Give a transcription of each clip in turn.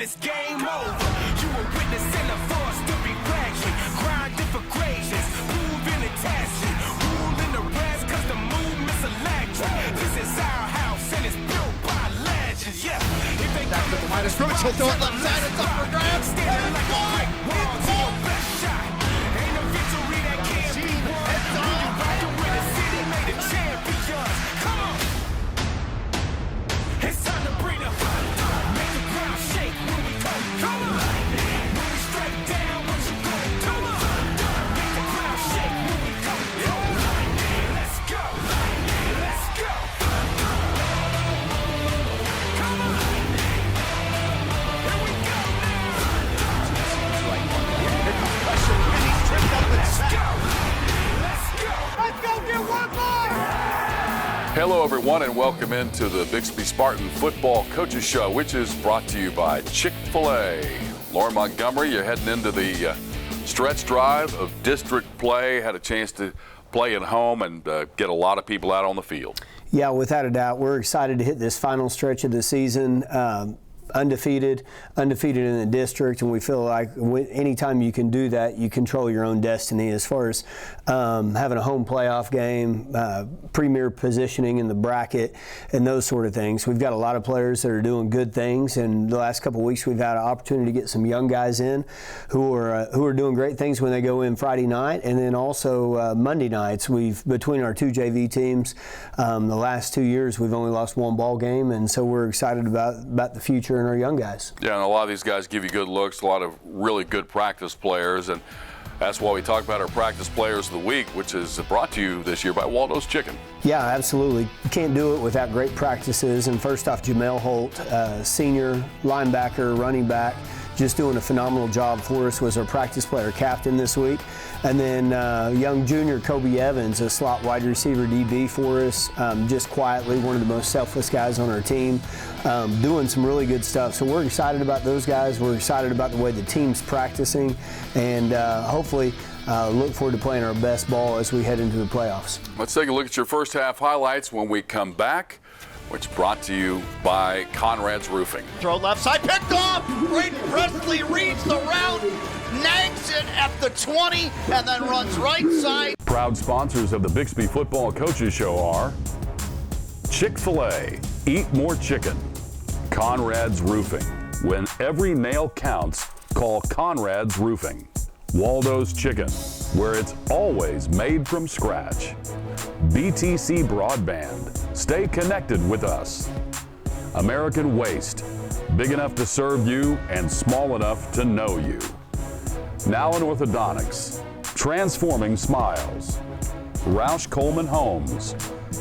It's game over. You were witnessing a force to be gradually grinding for gracious, moving and tasking, ruling the rest cause the movement's electric. This is our house and it's built by legends. Yeah. If they back to the line of scrimmage, he'll throw it left side, it's up for grabs. Standing like a brick wall to your best shot. Ain't no victory that can't be won. When you rockin' with the city made of champions. Come on. It's time to bring the thunder. Make the ground shake when we come. Come on. When we strike down, what you go? Come on. Make the ground shake when we come. Let's go. Let's go. Come on. Here we go now. Let's go. Let's go. Let's go get one more. Hello, everyone, and welcome into the Bixby Spartan Football Coaches Show, which is brought to you by Chick-fil-A. Lauren Montgomery, you're heading into the stretch drive of district play. Had a chance to play at home and get a lot of people out on the field. Yeah, without a doubt. We're excited to hit this final stretch of the season. Undefeated in the district, and we feel like anytime you can do that, you control your own destiny as far as having a home playoff game, premier positioning in the bracket, and those sort of things. We've got a lot of players that are doing good things, and the last couple of weeks we've had an opportunity to get some young guys in who are doing great things when they go in Friday night, and then also Monday nights. Between our two JV teams, the last 2 years we've only lost one ball game, and so we're excited about the future and our young guys. Yeah, and a lot of these guys give you good looks, a lot of really good practice players, and that's why we talk about our practice players of the week, which is brought to you this year by Waldo's Chicken. Yeah, absolutely. You can't do it without great practices. And first off, Jamel Holt, senior linebacker, running back, just doing a phenomenal job for us, was our practice player captain this week. And then young junior Kobe Evans, a slot wide receiver DB for us, just quietly one of the most selfless guys on our team, doing some really good stuff. So we're excited about those guys. We're excited about the way the team's practicing, and hopefully look forward to playing our best ball as we head into the playoffs. Let's take a look at your first half highlights when we come back, which brought to you by Conrad's Roofing. Throw left side, picked off. Braden Presley reads the route, nags it at the 20, and then runs right side. Proud sponsors of the Bixby Football Coaches Show are Chick-fil-A, eat more chicken. Conrad's Roofing, when every nail counts, call Conrad's Roofing. Waldo's Chicken, where it's always made from scratch. BTC Broadband, stay connected with us. American Waste, big enough to serve you and small enough to know you. Now in Orthodontics, transforming smiles. Roush Coleman Homes,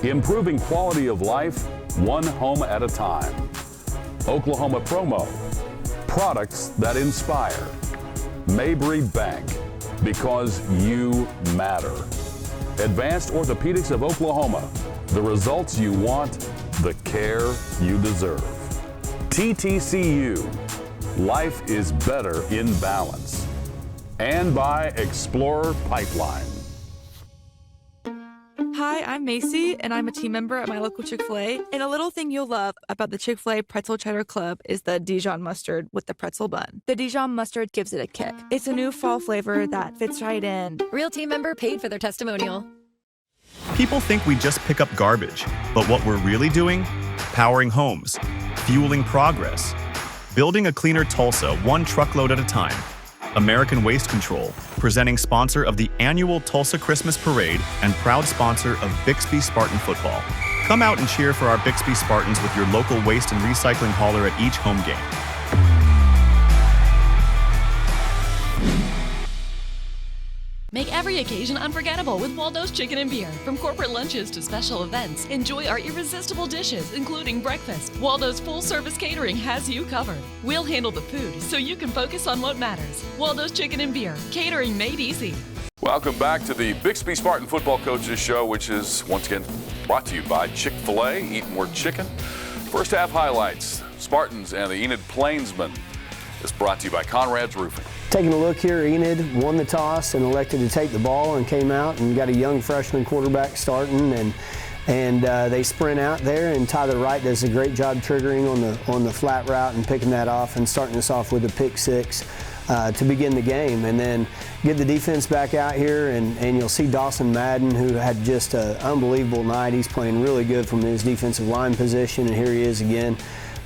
improving quality of life one home at a time. Oklahoma Promo, products that inspire. Mabry Bank, because you matter. Advanced Orthopedics of Oklahoma, the results you want, the care you deserve. TTCU, life is better in balance. And by Explorer Pipeline. Hi, I'm Macy, and I'm a team member at my local Chick-fil-A. And a little thing you'll love about the Chick-fil-A Pretzel Cheddar Club is the Dijon mustard with the pretzel bun. The Dijon mustard gives it a kick. It's a new fall flavor that fits right in. Real team member paid for their testimonial. People think we just pick up garbage, but what we're really doing? Powering homes, fueling progress, building a cleaner Tulsa one truckload at a time. American Waste Control, presenting sponsor of the annual Tulsa Christmas Parade and proud sponsor of Bixby Spartan football. Come out and cheer for our Bixby Spartans with your local waste and recycling hauler at each home game. Make every occasion unforgettable with Waldo's Chicken and Beer. From corporate lunches to special events, enjoy our irresistible dishes, including breakfast. Waldo's full-service catering has you covered. We'll handle the food so you can focus on what matters. Waldo's Chicken and Beer, catering made easy. Welcome back to the Bixby Spartan Football Coaches Show, which is once again brought to you by Chick-fil-A, eat more chicken. First half highlights, Spartans and the Enid Plainsmen, is brought to you by Conrad's Roofing. Taking a look here, Enid won the toss and elected to take the ball and came out and got a young freshman quarterback starting, and and they sprint out there, and Tyler Wright does a great job triggering on the flat route and picking that off and starting us off with a pick six to begin the game. And then get the defense back out here, and you'll see Dawson Madden, who had just an unbelievable night. He's playing really good from his defensive line position, and here he is again,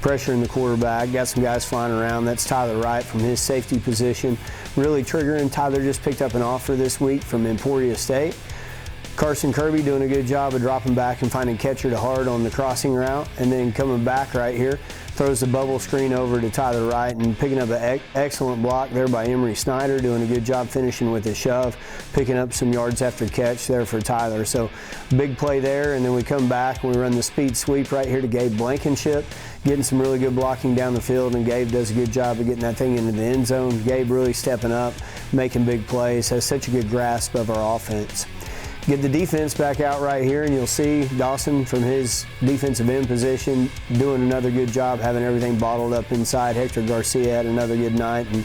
pressuring the quarterback. Got some guys flying around. That's Tyler Wright from his safety position, really triggering. Tyler just picked up an offer this week from Emporia State. Carson Kirby doing a good job of dropping back and finding catcher to hard on the crossing route, and then coming back right here, throws the bubble screen over to Tyler Wright and picking up an excellent block there by Emery Snyder, doing a good job finishing with a shove, picking up some yards after catch there for Tyler. So big play there, and then we come back and we run the speed sweep right here to Gabe Blankenship, getting some really good blocking down the field, and Gabe does a good job of getting that thing into the end zone. Gabe really stepping up, making big plays, has such a good grasp of our offense. Get the defense back out right here, and you'll see Dawson from his defensive end position doing another good job, having everything bottled up inside. Hector Garcia had another good night, and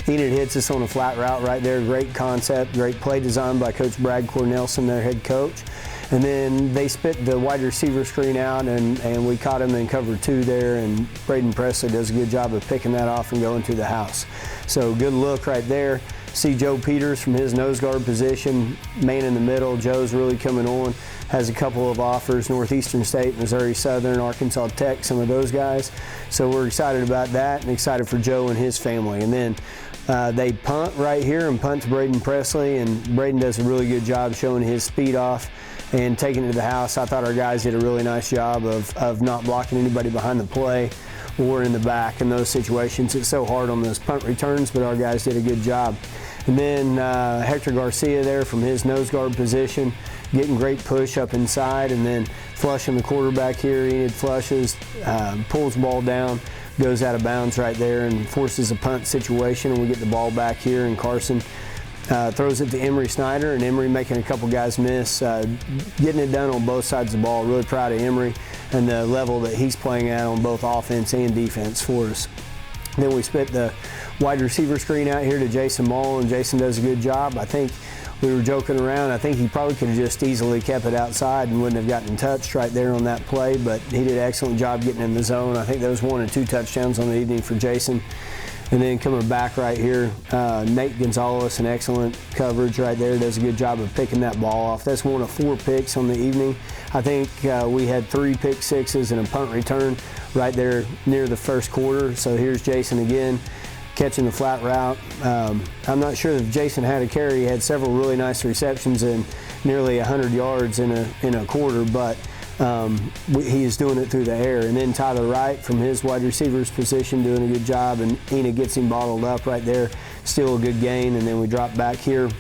Enid hits us on a flat route right there. Great concept, great play design by Coach Brad Cornelson, their head coach. And then they spit the wide receiver screen out, and we caught him in cover two there, and Braden Presley does a good job of picking that off and going to the house. So good look right there. See Joe Peters from his nose guard position, man in the middle. Joe's really coming on, has a couple of offers, Northeastern State, Missouri Southern, Arkansas Tech, some of those guys. So we're excited about that and excited for Joe and his family. And then they punt right here and punt to Braden Presley, and Braden does a really good job showing his speed off and taking it to the house. I thought our guys did a really nice job of not blocking anybody behind the play or in the back in those situations. It's so hard on those punt returns, but our guys did a good job. And then Hector Garcia there from his nose guard position, getting great push up inside, and then flushing the quarterback here. Enid flushes, pulls the ball down, goes out of bounds right there, and forces a punt situation, and we get the ball back here, and Carson throws it to Emery Snyder, and Emery making a couple guys miss, getting it done on both sides of the ball. Really proud of Emery and the level that he's playing at on both offense and defense for us. Then we spit the wide receiver screen out here to Jason Mall, and Jason does a good job. I think we were joking around. I think he probably could have just easily kept it outside and wouldn't have gotten touched right there on that play, but he did an excellent job getting in the zone. I think there was 1 and 2 touchdowns on the evening for Jason. And then coming back right here, Nate Gonzalez, an excellent coverage right there, does a good job of picking that ball off. That's 1 of 4 picks on the evening. I think we had 3 pick sixes and a punt return right there near the first quarter. So here's Jason again, catching the flat route. I'm not sure if Jason had a carry. He had several really nice receptions and nearly 100 yards in a quarter, but he is doing it through the air. And then Tyler Wright from his wide receiver's position doing a good job, and Enid gets him bottled up right there. Still a good gain, and then we drop back here,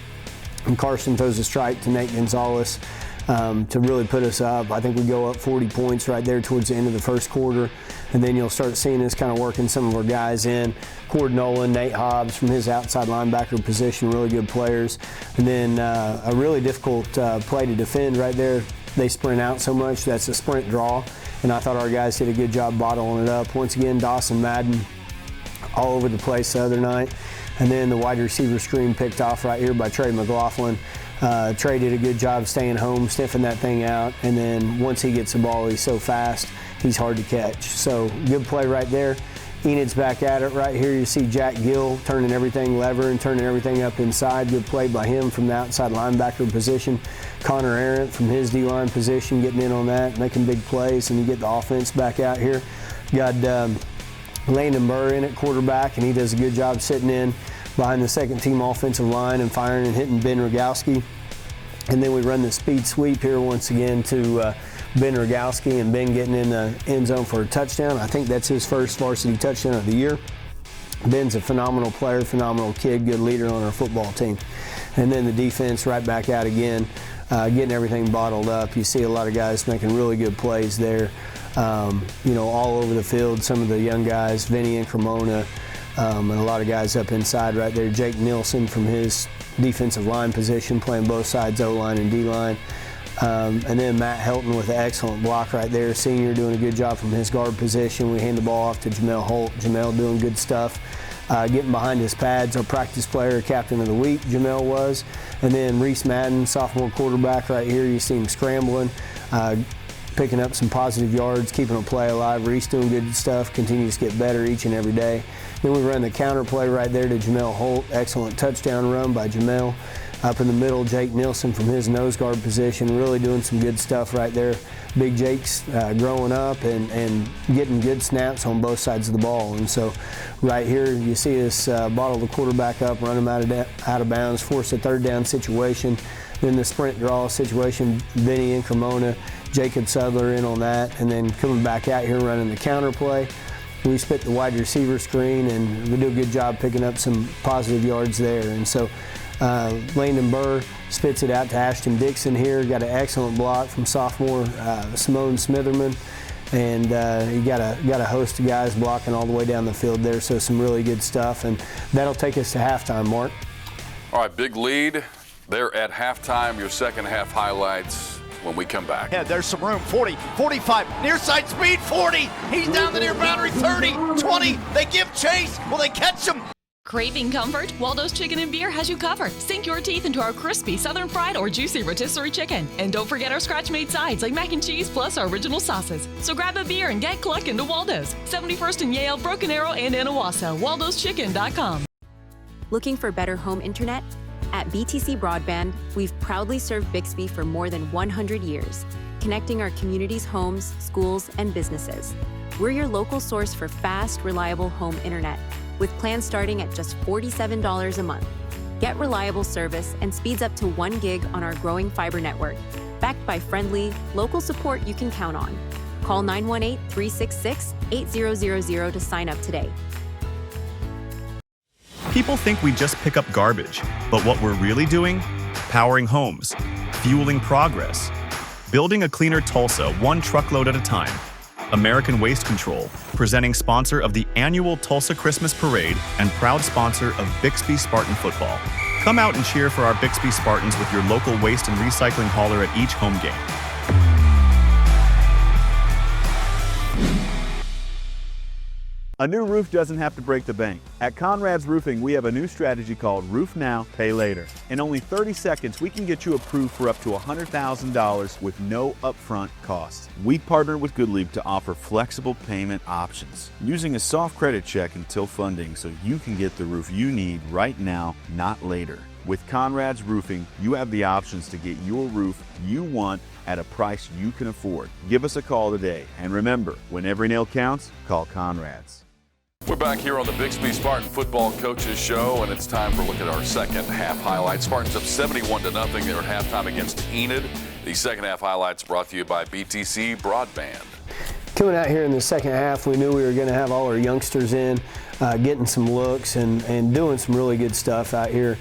and Carson throws a strike to Nate Gonzalez to really put us up. I think we go up 40 points right there towards the end of the first quarter, and then you'll start seeing us kind of working some of our guys in. Cord Nolan, Nate Hobbs from his outside linebacker position, really good players. And then a really difficult play to defend right there. They sprint out so much, that's a sprint draw, and I thought our guys did a good job bottling it up. Once again, Dawson Madden all over the place the other night. And then the wide receiver screen picked off right here by Trey McLaughlin. Trey did a good job staying home, sniffing that thing out, and then once he gets the ball, he's so fast, he's hard to catch. So good play right there. Enid's back at it right here. You see Jack Gill turning everything lever and turning everything up inside. Good play by him from the outside linebacker position. Connor Arendt from his D-line position getting in on that, making big plays, and you get the offense back out here. Got Landon Burr in at quarterback, and he does a good job sitting in behind the second team offensive line and firing and hitting Ben Rogowski. And then we run the speed sweep here once again to Ben Rogowski, and Ben getting in the end zone for a touchdown. I think that's his first varsity touchdown of the year. Ben's a phenomenal player, phenomenal kid, good leader on our football team. And then the defense right back out again, getting everything bottled up. You see a lot of guys making really good plays there, all over the field. Some of the young guys, Vinny and Cremona, and a lot of guys up inside right there. Jake Nielsen from his defensive line position, playing both sides, O-line and D-line. And then Matt Helton with an excellent block right there. Senior doing a good job from his guard position. We hand the ball off to Jamel Holt. Jamel doing good stuff. Getting behind his pads, our practice player, captain of the week, Jamel was. And then Reese Madden, sophomore quarterback right here. You see him scrambling. picking up some positive yards, keeping a play alive. Reese doing good stuff, continues to get better each and every day. Then we run the counter play right there to Jamel Holt. Excellent touchdown run by Jamel. Up in the middle, Jake Nilsson from his nose guard position, really doing some good stuff right there. Big Jake's growing up and getting good snaps on both sides of the ball. And so right here, you see us bottle the quarterback up, run him out of bounds, force a third down situation. Then the sprint draw situation, Vinny and Cremona, Jacob Sudler in on that, and then coming back out here running the counter play. We split the wide receiver screen, and we do a good job picking up some positive yards there. And so Landon Burr spits it out to Ashton Dixon here. Got an excellent block from sophomore Simone Smitherman. And you got a host of guys blocking all the way down the field there, so some really good stuff. And that'll take us to halftime, Mark. All right, big lead. They're at halftime. Your second half highlights when we come back. Yeah, there's some room. 40, 45, near side speed, 40. He's down the near boundary, 30, 20. They give chase. Will they catch him? Craving comfort? Waldo's Chicken and Beer has you covered. Sink your teeth into our crispy southern fried or juicy rotisserie chicken. And don't forget our scratch-made sides like mac and cheese plus our original sauces. So grab a beer and get clucking to Waldo's. 71st and Yale, Broken Arrow, and Inawasa. Waldo'sChicken.com. Looking for better home internet? At BTC Broadband, we've proudly served Bixby for more than 100 years, connecting our community's homes, schools, and businesses. We're your local source for fast, reliable home internet, with plans starting at just $47 a month. Get reliable service and speeds up to 1 gig on our growing fiber network, backed by friendly, local support you can count on. Call 918-366-8000 to sign up today. People think we just pick up garbage, but what we're really doing? Powering homes, fueling progress, building a cleaner Tulsa one truckload at a time. American Waste Control, presenting sponsor of the annual Tulsa Christmas Parade and proud sponsor of Bixby Spartan football. Come out and cheer for our Bixby Spartans with your local waste and recycling hauler at each home game. A new roof doesn't have to break the bank. At Conrad's Roofing, we have a new strategy called Roof Now, Pay Later. In only 30 seconds, we can get you approved for up to $100,000 with no upfront cost. We partner with Goodleap to offer flexible payment options, using a soft credit check until funding so you can get the roof you need right now, not later. With Conrad's Roofing, you have the options to get your roof you want at a price you can afford. Give us a call today. And remember, when every nail counts, call Conrad's. We're back here on the Bixby Spartan Football Coaches Show, and it's time for a look at our second half highlights. Spartans up 71-0. They're at halftime against Enid. The second half highlights brought to you by BTC Broadband. Coming out here in the second half, we knew we were going to have all our youngsters in, getting some looks and doing some really good stuff out here.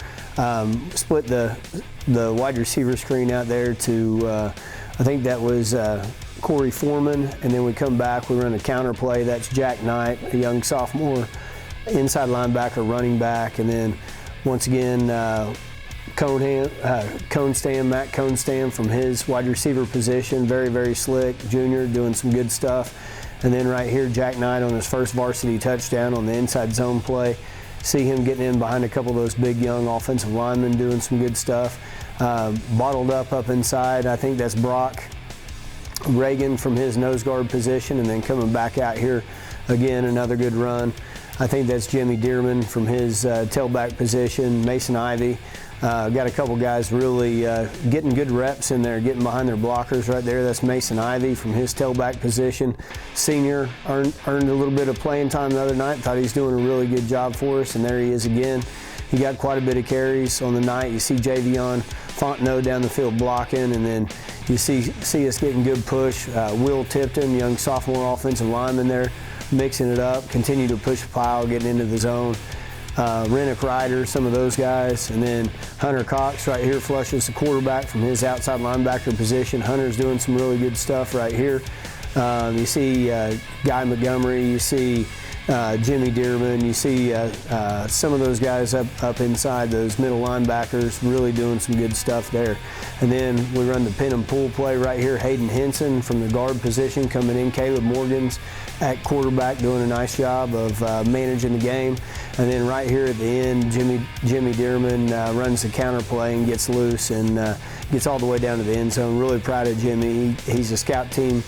Split the wide receiver screen out there to, I think that was Corey Foreman, and then we come back, we run a counter play. That's Jack Knight, a young sophomore inside linebacker, running back, and then once again, Matt Conestam from his wide receiver position, very, very slick, junior, doing some good stuff. And then right here, Jack Knight on his first varsity touchdown on the inside zone play. See him getting in behind a couple of those big young offensive linemen doing some good stuff. Bottled up inside, I think that's Brock Reagan from his nose guard position, and then coming back out here again, another good run. I think that's Jimmy Dearman from his tailback position. Mason Ivey. Got a couple guys really getting good reps in there, getting behind their blockers right there. That's Mason Ivey from his tailback position. Senior, earned a little bit of playing time the other night. Thought he was doing a really good job for us, and there he is again. He got quite a bit of carries on the night. You see Javion Fontenot down the field blocking, and then you see us getting good push. Will Tipton, young sophomore offensive lineman there, mixing it up, continue to push the pile, getting into the zone. Rennick Ryder, some of those guys, and then Hunter Cox right here flushes the quarterback from his outside linebacker position. Hunter's doing some really good stuff right here. You see Guy Montgomery, you see Jimmy Dearman, you see some of those guys up inside, those middle linebackers, really doing some good stuff there. And then we run the pin and pull play right here. Hayden Henson from the guard position coming in. Caleb Morgan's at quarterback doing a nice job of managing the game. And then right here at the end, Jimmy Dearman runs the counter play and gets loose and gets all the way down to the end zone. Really proud of Jimmy. He's a scout team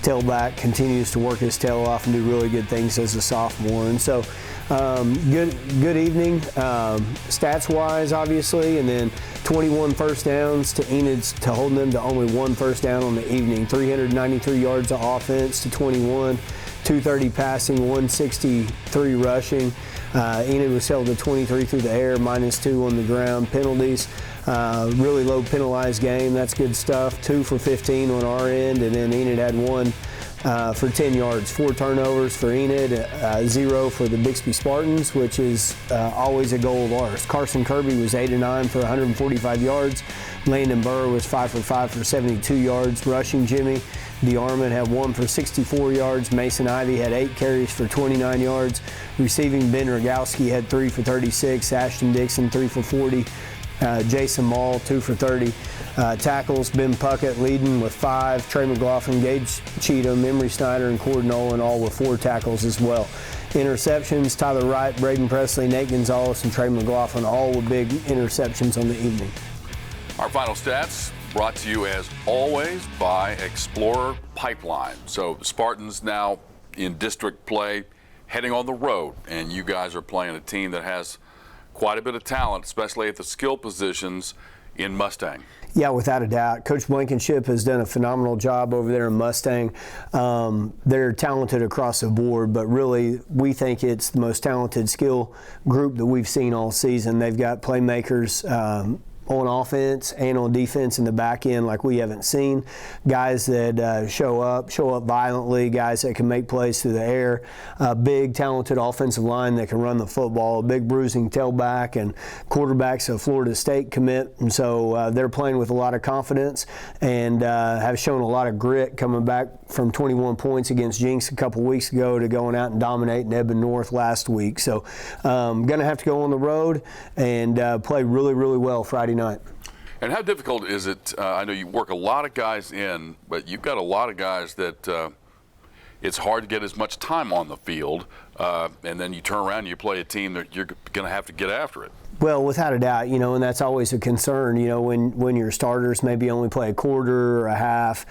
tailback, continues to work his tail off and do really good things as a sophomore. And so good evening, stats-wise, obviously, and then 21 first downs to Enid's, to holding them to only 1 first down on the evening. 393 yards of offense to 21, 230 passing, 163 rushing. Enid was held to 23 through the air, -2 on the ground. Penalties, really low penalized game. That's good stuff. 2 for 15 on our end, and then Enid had 1 for 10 yards. 4 turnovers for Enid, 0 for the Bixby Spartans, which is always a goal of ours. Carson Kirby was 8 of 9 for 145 yards. Landon Burr was 5 for 5 for 72 yards. Rushing Jimmy DeArmond had 1 for 64 yards. Mason Ivy had 8 carries for 29 yards. Receiving, Ben Rogowski had 3 for 36. Ashton Dixon 3 for 40. Jason Mall 2 for 30. Tackles, Ben Puckett leading with 5. Trey McLaughlin, Gage Cheatham, Emery Snyder, and Cord Nolan all with 4 tackles as well. Interceptions, Tyler Wright, Braden Presley, Nate Gonzalez, and Trey McLaughlin all with big interceptions on the evening. Our final stats brought to you as always by Explorer Pipeline. So the Spartans now in district play, heading on the road, and you guys are playing a team that has quite a bit of talent, especially at the skill positions in Mustang. Yeah, without a doubt. Coach Blankenship has done a phenomenal job over there in Mustang. They're talented across the board, but really we think it's the most talented skill group that we've seen all season. They've got playmakers on offense and on defense in the back end like we haven't seen. Guys that show up violently, guys that can make plays through the air, big talented offensive line that can run the football, a big bruising tailback, and quarterback's a Florida State commit. And so they're playing with a lot of confidence and have shown a lot of grit coming back from 21 points against Jinx a couple weeks ago to going out and dominating Eben North last week. So going to have to go on the road and play really, really well Friday night. And how difficult is it? I know you work a lot of guys in, but you've got a lot of guys that it's hard to get as much time on the field, and then you turn around and you play a team that you're going to have to get after it. Well, without a doubt, and that's always a concern, when your starters maybe only play a quarter or a half,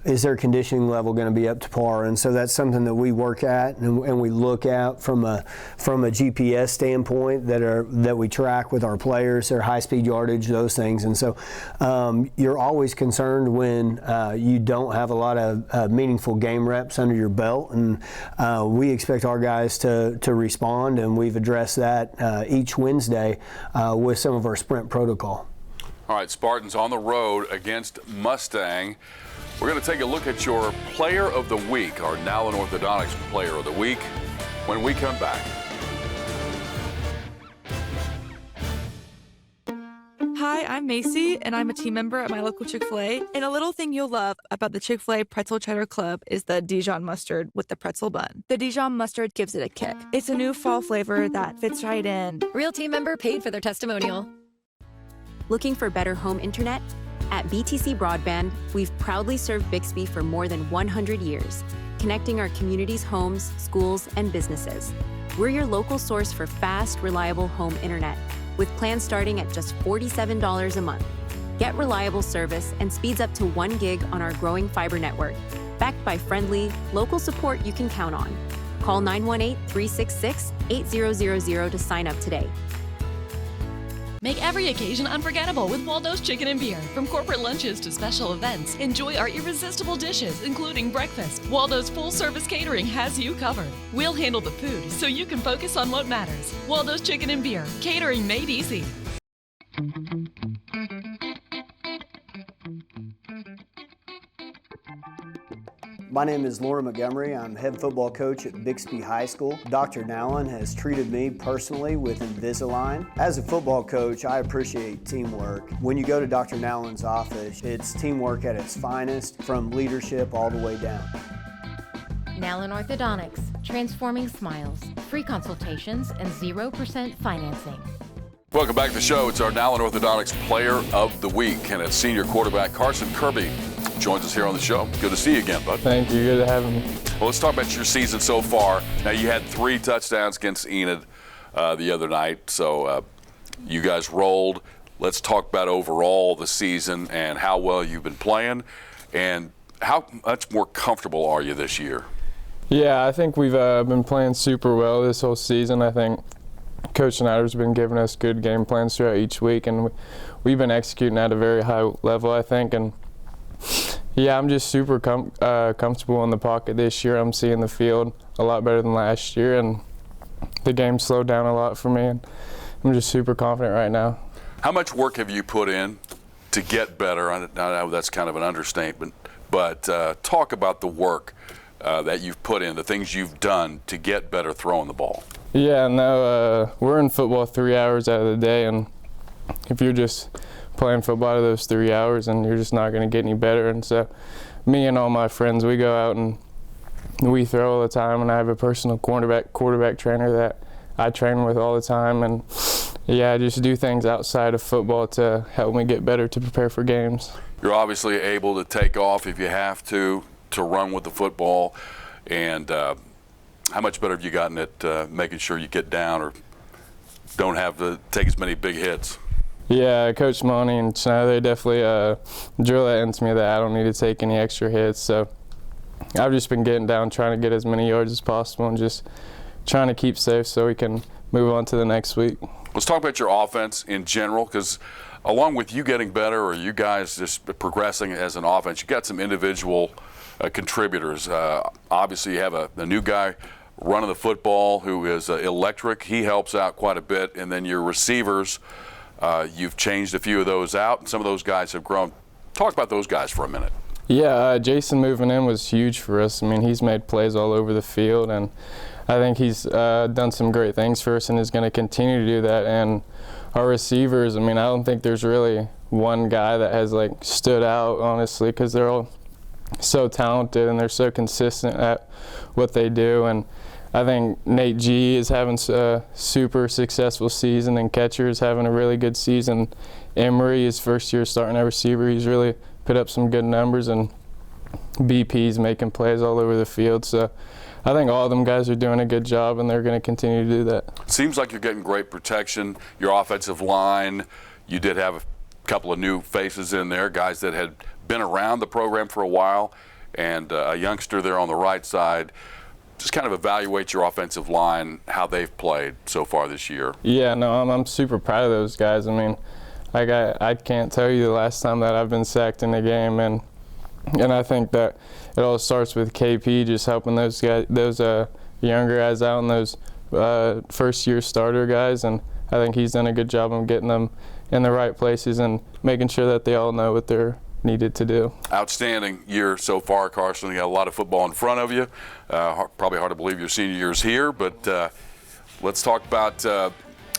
is their conditioning level going to be up to par? And so that's something that we work at and we look at from a GPS standpoint that we track with our players, their high-speed yardage, those things. And so you're always concerned when you don't have a lot of meaningful game reps under your belt, and we expect our guys to respond, and we've addressed that each Wednesday with some of our sprint protocol. All right, Spartans on the road against Mustang. We're going to take a look at your Player of the Week, our Nowlin Orthodontics Player of the Week, when we come back. Hi, I'm Macy, and I'm a team member at my local Chick-fil-A. And a little thing you'll love about the Chick-fil-A Pretzel Cheddar Club is the Dijon mustard with the pretzel bun. The Dijon mustard gives it a kick. It's a new fall flavor that fits right in. Real team member paid for their testimonial. Looking for better home internet? At BTC Broadband, we've proudly served Bixby for more than 100 years, connecting our community's homes, schools, and businesses. We're your local source for fast, reliable home internet, with plans starting at just $47 a month. Get reliable service and speeds up to 1 gig on our growing fiber network, backed by friendly, local support you can count on. Call 918-366-8000 to sign up today. Make every occasion unforgettable with Waldo's Chicken and Beer. From corporate lunches to special events, enjoy our irresistible dishes, including breakfast. Waldo's full-service catering has you covered. We'll handle the food so you can focus on what matters. Waldo's Chicken and Beer, catering made easy. My name is Laura Montgomery. I'm head football coach at Bixby High School. Dr. Nowlin has treated me personally with Invisalign. As a football coach, I appreciate teamwork. When you go to Dr. Nowlin's office, it's teamwork at its finest, from leadership all the way down. Nowlin Orthodontics, transforming smiles, free consultations, and 0% financing. Welcome back to the show. It's our Nowlin Orthodontics Player of the Week, and it's senior quarterback Carson Kirby joins us here on the show. Good to see you again, bud. Thank you. Good to have me. Well, let's talk about your season so far. Now, you had 3 touchdowns against Enid the other night, so you guys rolled. Let's talk about overall the season and how well you've been playing, and how much more comfortable are you this year? Yeah, I think we've been playing super well this whole season. I think Coach Schneider's been giving us good game plans throughout each week, and we've been executing at a very high level, I think. And yeah, I'm just super comfortable in the pocket this year. I'm seeing the field a lot better than last year, and the game slowed down a lot for me, and I'm just super confident right now. How much work have you put in to get better? I know that's kind of an understatement, but talk about the work that you've put in, the things you've done to get better throwing the ball. Yeah, no, we're in football 3 hours out of the day, and if you're just playing football out of those 3 hours, and you're just not going to get any better. And so me and all my friends, we go out and we throw all the time, and I have a personal quarterback trainer that I train with all the time. And yeah, I just do things outside of football to help me get better to prepare for games. You're obviously able to take off if you have to run with the football. And how much better have you gotten at making sure you get down or don't have to take as many big hits? Yeah, Coach Money and Schneider, they definitely drill that into me that I don't need to take any extra hits. So I've just been getting down, trying to get as many yards as possible, and just trying to keep safe so we can move on to the next week. Let's talk about your offense in general, because along with you getting better or you guys just progressing as an offense, you got some individual contributors. Obviously, you have a new guy running the football who is electric. He helps out quite a bit. And then your receivers, you've changed a few of those out, and some of those guys have grown. Talk about those guys for a minute. Yeah, Jason moving in was huge for us. I mean, he's made plays all over the field, and I think he's done some great things for us and is going to continue to do that. And our receivers, I mean, I don't think there's really one guy that has stood out, honestly, because they're all so talented and they're so consistent at what they do. And I think Nate G is having a super successful season, and Catcher is having a really good season. Emery, his first year starting at receiver, he's really put up some good numbers, and BP's making plays all over the field. So I think all of them guys are doing a good job, and they're going to continue to do that. Seems like you're getting great protection. Your offensive line, you did have a couple of new faces in there, guys that had been around the program for a while, and a youngster there on the right side. Just kind of evaluate your offensive line, how they've played so far this year. Yeah, no, I'm super proud of those guys. I mean, I can't tell you the last time that I've been sacked in a game, and I think that it all starts with KP just helping those guys, those younger guys out, and those first-year starter guys. And I think he's done a good job of getting them in the right places and making sure that they all know what they're needed to do. Outstanding year so far, Carson. You got a lot of football in front of you. Probably hard to believe your senior year's here, but let's talk about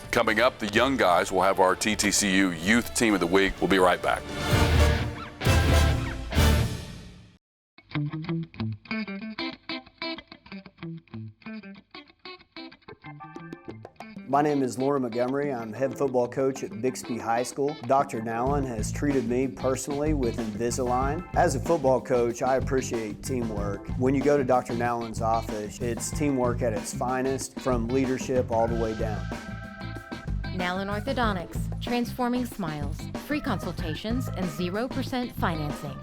coming up, the young guys. We'll have our TTCU Youth Team of the Week. We'll be right back. My name is Laura Montgomery. I'm head football coach at Bixby High School. Dr. Nowlin has treated me personally with Invisalign. As a football coach, I appreciate teamwork. When you go to Dr. Nowlin's office, it's teamwork at its finest, from leadership all the way down. Nowlin Orthodontics, transforming smiles, free consultations, and 0% financing.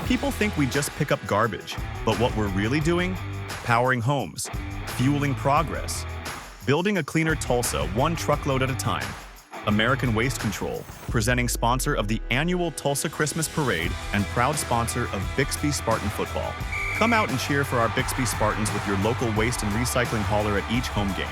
People think we just pick up garbage, but what we're really doing? Powering homes, fueling progress, building a cleaner Tulsa one truckload at a time. American Waste Control, presenting sponsor of the annual Tulsa Christmas Parade and proud sponsor of Bixby Spartan football. Come out and cheer for our Bixby Spartans with your local waste and recycling hauler at each home game.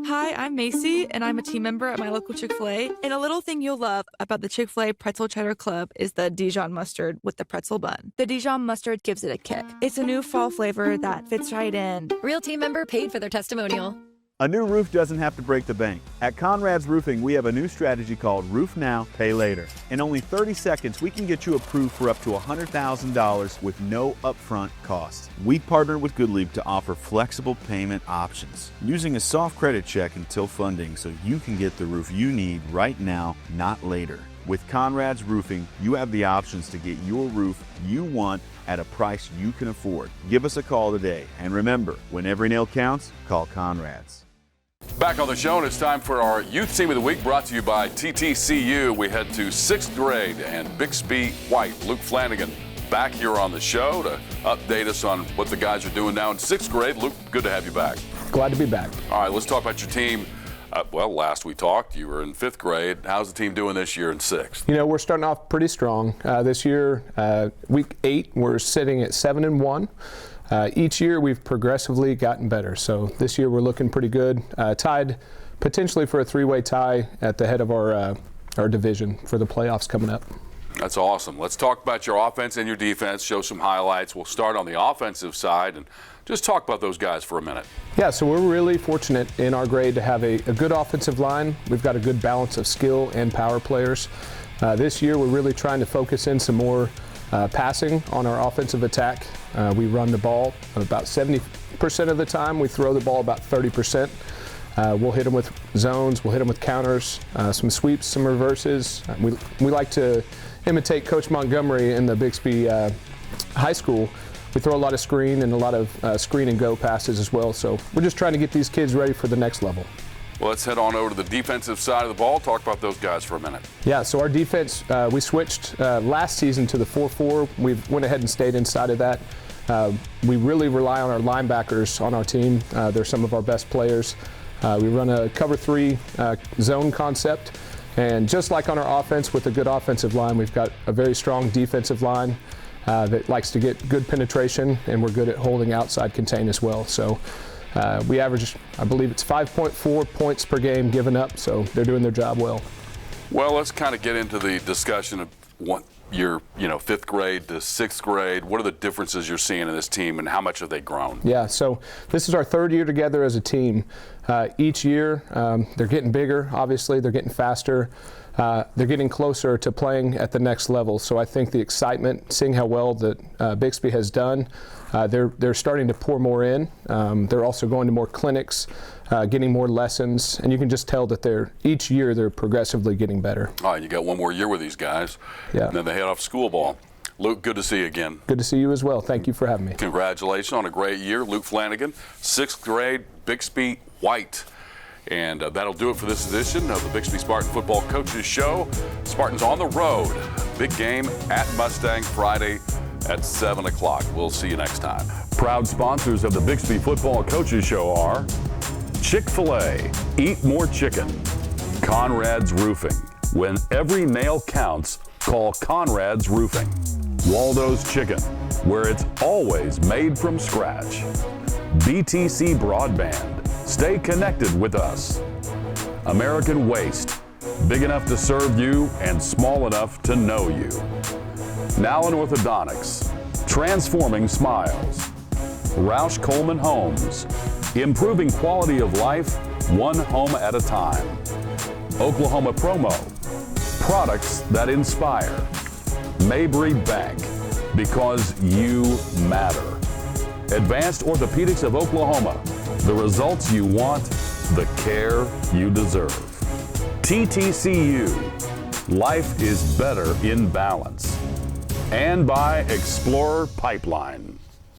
Hi, I'm Macy, and I'm a team member at my local Chick-fil-A. And a little thing you'll love about the Chick-fil-A Pretzel Cheddar Club is the Dijon mustard with the pretzel bun. The Dijon mustard gives it a kick. It's a new fall flavor that fits right in. Real team member paid for their testimonial. A new roof doesn't have to break the bank. At Conrad's Roofing, we have a new strategy called Roof Now, Pay Later. In only 30 seconds, we can get you approved for up to $100,000 with no upfront cost. We partnered with Goodleap to offer flexible payment options, using a soft credit check until funding so you can get the roof you need right now, not later. With Conrad's Roofing, you have the options to get your roof you want at a price you can afford. Give us a call today. And remember, when every nail counts, call Conrad's. Back on the show, and it's time for our Youth Team of the Week, brought to you by TTCU. We head to 6th grade and Bixby White. Luke Flanagan back here on the show to update us on what the guys are doing now in 6th grade. Luke, good to have you back. Glad to be back. All right, let's talk about your team. Last we talked, you were in 5th grade. How's the team doing this year in 6th? You know, we're starting off pretty strong. This year, week 8, we're sitting at 7-1. Each year, we've progressively gotten better. So this year, we're looking pretty good. Tied potentially for a 3-way tie at the head of our division for the playoffs coming up. That's awesome. Let's talk about your offense and your defense, show some highlights. We'll start on the offensive side and just talk about those guys for a minute. Yeah, so we're really fortunate in our grade to have a good offensive line. We've got a good balance of skill and power players. This year, we're really trying to focus in some more passing on our offensive attack. We run the ball about 70% of the time. We throw the ball about 30%. We'll hit them with zones. We'll hit them with counters, some sweeps, some reverses. We like to imitate Coach Montgomery in the Bixby High School. We throw a lot of screen and a lot of screen and go passes as well. So we're just trying to get these kids ready for the next level. Well, let's head on over to the defensive side of the ball. Talk about those guys for a minute. Yeah, so our defense, we switched last season to the 4-4. We went ahead and stayed inside of that. We really rely on our linebackers on our team. They're some of our best players. We run a cover 3 zone concept. And just like on our offense with a good offensive line, we've got a very strong defensive line that likes to get good penetration, and we're good at holding outside contain as well. So we average, I believe it's 5.4 points per game given up, so they're doing their job well. Well, let's kind of get into the discussion of what your 5th grade to 6th grade. What are the differences you're seeing in this team, and how much have they grown? Yeah, so this is our 3rd year together as a team. Each year, they're getting bigger, obviously. They're getting faster. They're getting closer to playing at the next level. So I think the excitement, seeing how well that Bixby has done, they're starting to pour more in. They're also going to more clinics, getting more lessons, and you can just tell that each year they're progressively getting better. All right, you got one more year with these guys, and then they head off school ball. Luke, good to see you again. Good to see you as well. Thank you for having me. Congratulations on a great year. Luke Flanagan, 6th grade, Bixby White. And that'll do it for this edition of the Bixby Spartan Football Coaches Show. Spartans on the road. Big game at Mustang Friday at 7 o'clock. We'll see you next time. Proud sponsors of the Bixby Football Coaches Show are Chick-fil-A, eat more chicken. Conrad's Roofing, when every nail counts, call Conrad's Roofing. Waldo's Chicken, where it's always made from scratch. BTC Broadband, stay connected with us. American Waste, big enough to serve you and small enough to know you. Nallen Orthodontics, transforming smiles. Roush Coleman Homes, improving quality of life one home at a time. Oklahoma Promo, products that inspire. Mabry Bank, because you matter. Advanced Orthopedics of Oklahoma, the results you want, the care you deserve. TTCU, life is better in balance. And by Explorer Pipeline.